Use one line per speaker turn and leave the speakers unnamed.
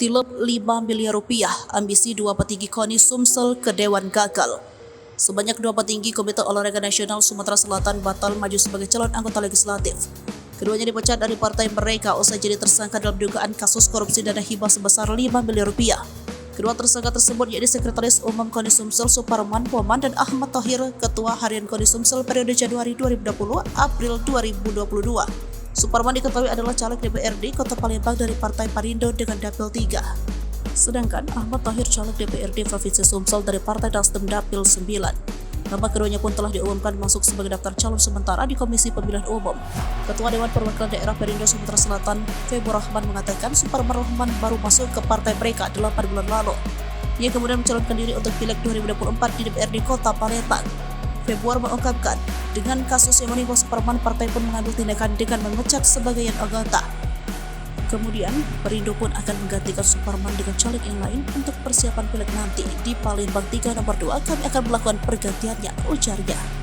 Tilep 5 miliar rupiah, ambisi dua petinggi KONI Sumsel ke Dewan gagal. Sebanyak dua petinggi Komite Olahraga Nasional Sumatera Selatan batal maju sebagai calon anggota legislatif. Keduanya dipecat dari partai mereka usai jadi tersangka dalam dugaan kasus korupsi dana hibah sebesar 5 miliar rupiah. Kedua tersangka tersebut yaitu Sekretaris Umum KONI Sumsel Suparman Poman dan Ahmad Thohir, Ketua Harian KONI Sumsel periode Januari 2020 April 2022. Suparman diketahui adalah caleg DPRD Kota Palembang dari Partai Parindo dengan Dapil 3. Sedangkan Ahmad Thohir caleg DPRD Provinsi Sumsel dari Partai Nasdem Dapil 9. Nama keduanya pun telah diumumkan masuk sebagai daftar calon sementara di Komisi Pemilihan Umum. Ketua Dewan Perwakilan Daerah Perindo Sumatera Selatan, Febur Rahman mengatakan Suparman Rahman baru masuk ke partai mereka 8 bulan lalu. Ia kemudian mencalonkan diri untuk Pileg 2024 di DPRD Kota Palembang. Februar mengungkapkan, dengan kasus yang menimpa Suparman, partai pun mengambil tindakan dengan memecat sebagian anggota. Kemudian, Perindo pun akan menggantikan Suparman dengan caleg yang lain untuk persiapan Pileg nanti. Di Palembang 3 nomor 2, kami akan melakukan pergantiannya, ujarnya.